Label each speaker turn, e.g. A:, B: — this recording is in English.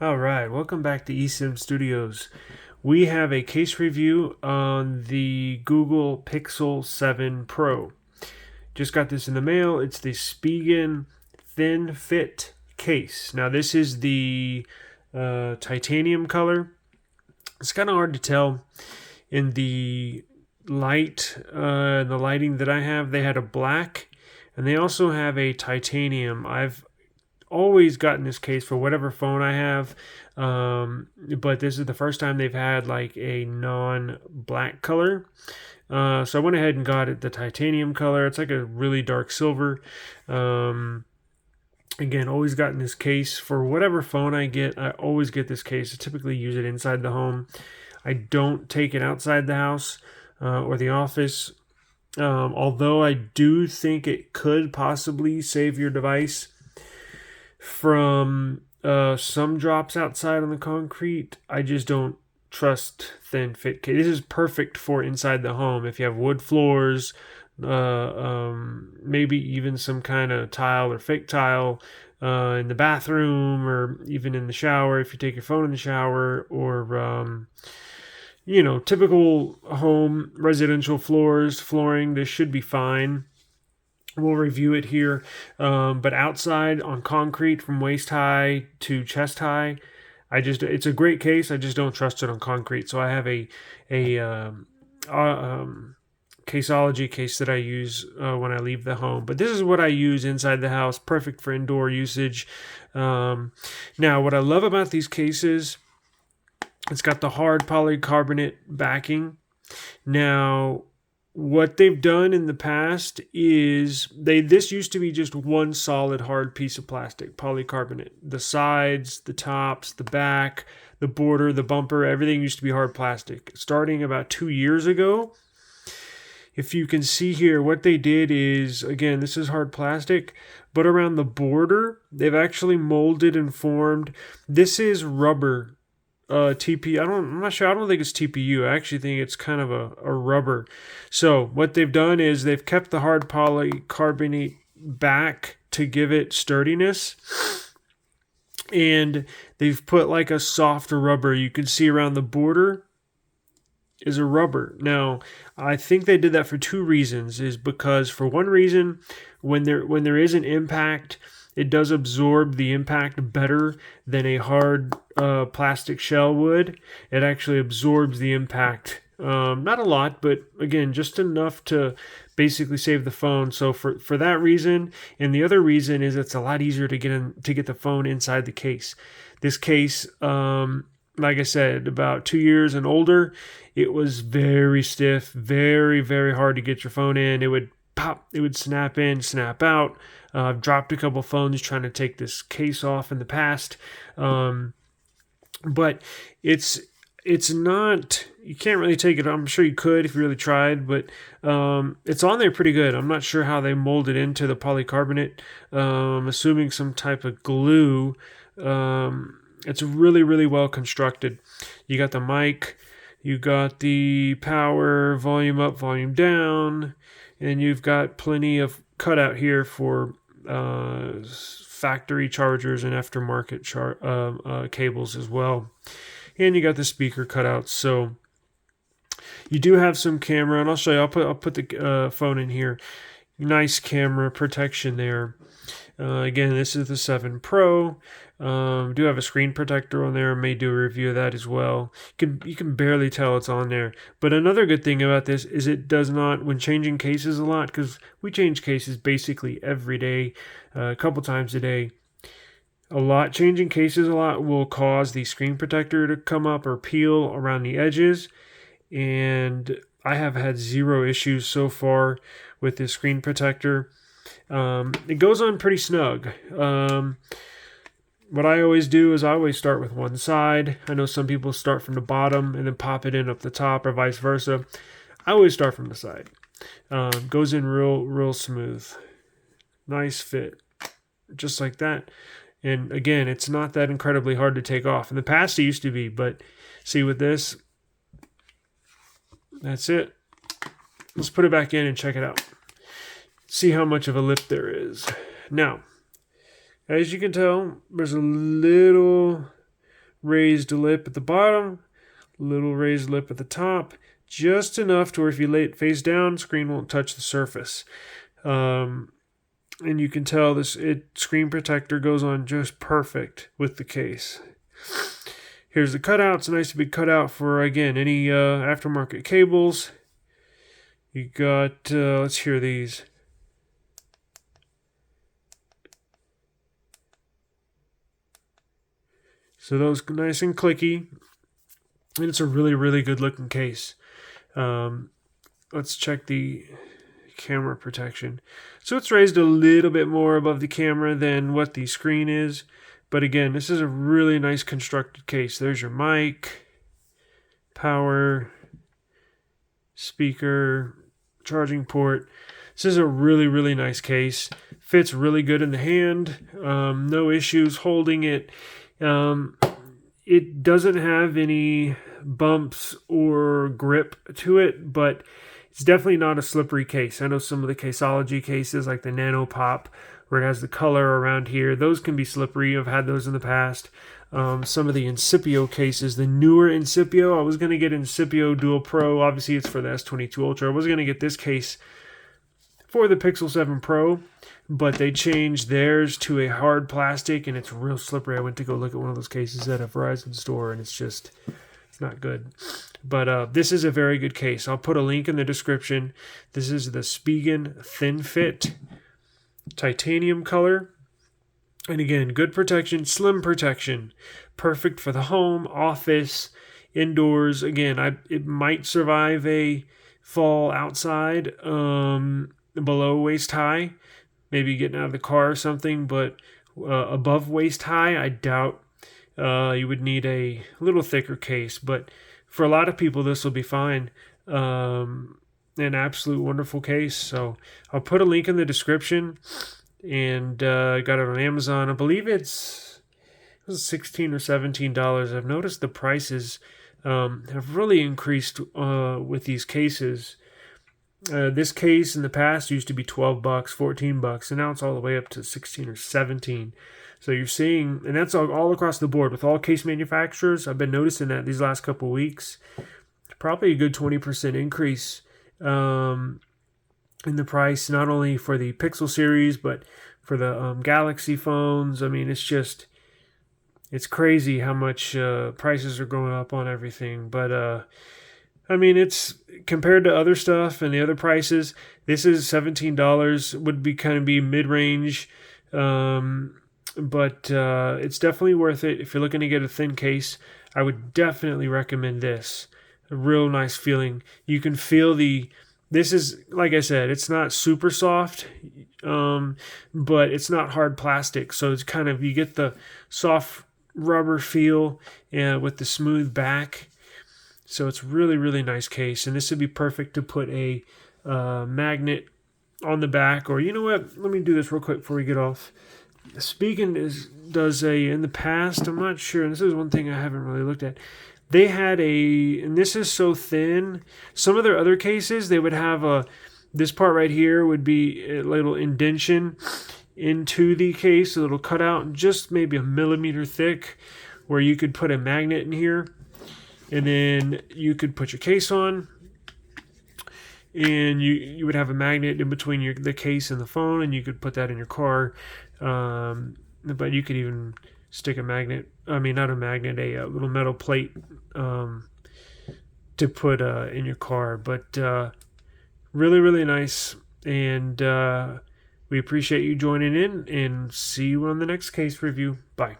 A: All right, welcome back to eSIM Studios. We have a case review on the Google Pixel 7 Pro. Just got this in the mail. It's the Spigen Thin Fit case. Now, this is the titanium color. It's kind of hard to tell in the the lighting that I have. They had a black, and they also have a titanium. I've always gotten this case for whatever phone I have, but this is the first time they've had like a non-black color. So I went ahead and got it the titanium color. It's like a really dark silver. Again, always gotten this case for whatever phone I get. I always get this case. I typically use it inside the home. I don't take it outside the house or the office. Although I do think it could possibly save your device from some drops outside on the concrete. I just don't trust thin fit case. This is perfect for inside the home if you have wood floors, maybe even some kind of tile or fake tile in the bathroom, or even in the shower if you take your phone in the shower, or typical home residential flooring. This should be fine. We'll review it here. But outside on concrete from waist high to chest high, it's a great case. I just don't trust it on concrete. So I have a Caseology case that I use when I leave the home. But this is what I use inside the house. Perfect for indoor usage. Now, what I love about these cases, it's got the hard polycarbonate backing. Now, what they've done in the past is this used to be just one solid hard piece of plastic, polycarbonate. The sides, the tops, the back, the border, the bumper, everything used to be hard plastic. Starting about 2 years ago, if you can see here, what they did is, again, this is hard plastic, but around the border, they've actually molded and formed. This is rubber. TP. I'm not sure. I don't think it's TPU. I actually think it's kind of a rubber. So what they've done is they've kept the hard polycarbonate back to give it sturdiness, and they've put like a softer rubber. You can see around the border is a rubber. Now, I think they did that for two reasons. Is because for one reason, when there is an impact, it does absorb the impact better than a hard plastic shell would. It actually absorbs the impact. Not a lot, but again, just enough to basically save the phone. So for that reason, and the other reason is it's a lot easier to get the phone inside the case. This case, like I said, about 2 years and older, it was very stiff, very, very hard to get your phone in. It would pop, it would snap in, snap out. I've dropped a couple phones trying to take this case off in the past. But it's not, you can't really take it. I'm sure you could if you really tried, but it's on there pretty good. I'm not sure how they molded into the polycarbonate. Assuming some type of glue. It's really, really well constructed. You got the mic, you got the power, volume up, volume down, and you've got plenty of cutout here for factory chargers and aftermarket cables as well. And you got the speaker cutouts. So you do have some camera, and I'll show you. I'll put the phone in here. Nice camera protection there. Again, this is the 7 Pro. Do have a screen protector on there. May do a review of that as well. You can barely tell it's on there. But another good thing about this is it does not, when changing cases a lot, because we change cases basically every day, a couple times a day. Changing cases a lot will cause the screen protector to come up or peel around the edges. And I have had zero issues so far with this screen protector. It goes on pretty snug. What I always do is I always start with one side. I know some people start from the bottom and then pop it in up the top, or vice versa. I always start from the side. Goes in real smooth. Nice fit. Just like that. And again, it's not that incredibly hard to take off. In the past it used to be, but see with this, that's it. Let's put it back in and check it out. See how much of a lip there is. Now, as you can tell, there's a little raised lip at the bottom, little raised lip at the top, just enough to where if you lay it face down, screen won't touch the surface. And you can tell this screen protector goes on just perfect with the case. Here's the cutout. It's a nice big cutout for, again, any aftermarket cables. You got, let's hear these. So those nice and clicky. And it's a really, really good looking case. Let's check the camera protection. So it's raised a little bit more above the camera than what the screen is. But again, this is a really nice constructed case. There's your mic, power, speaker, charging port. This is a really, really nice case. Fits really good in the hand. No issues holding it. It doesn't have any bumps or grip to it, but it's definitely not a slippery case. I know some of the Caseology cases, like the Nano Pop, where it has the color around here, those can be slippery. I've had those in the past. Some of the Incipio cases, the newer Incipio, I was going to get Incipio Dual Pro. Obviously, it's for the S22 Ultra. I was going to get this case for the Pixel 7 Pro, but they changed theirs to a hard plastic, and it's real slippery. I went to go look at one of those cases at a Verizon store, and it's not good. But this is a very good case. I'll put a link in the description. This is the Spigen Thin Fit titanium color. And again, good protection, slim protection. Perfect for the home, office, indoors. Again, it might survive a fall outside below waist high. Maybe getting out of the car or something, but above waist high, I doubt you would need a little thicker case. But for a lot of people, this will be fine. An absolute wonderful case. So I'll put a link in the description, and got it on Amazon. I believe it was $16 or $17. I've noticed the prices have really increased with these cases. This case in the past used to be $12, $14, and now it's all the way up to $16 or $17. So you're seeing, and that's all across the board with all case manufacturers. I've been noticing that these last couple of weeks, probably a good 20% increase in the price, not only for the Pixel series, but for the Galaxy phones. I mean, it's crazy how much prices are going up on everything. But I mean, it's compared to other stuff and the other prices, this is $17, would be mid-range. But it's definitely worth it. If you're looking to get a thin case, I would definitely recommend this. A real nice feeling. You can feel this is, like I said, it's not super soft, but it's not hard plastic. So it's you get the soft rubber feel with the smooth back. So it's really, really nice case. And this would be perfect to put a magnet on the back. Or you know what? Let me do this real quick before we get off. Spigen does in the past, I'm not sure, and this is one thing I haven't really looked at. They had and this is so thin. Some of their other cases, they would have this part right here would be a little indentation into the case, a little cutout, just maybe a millimeter thick, where you could put a magnet in here, and then you could put your case on, and you would have a magnet in between the case and the phone, and you could put that in your car. But you could even stick a little metal plate to put in your car. But really, really nice. And we appreciate you joining in, and see you on the next case review. Bye.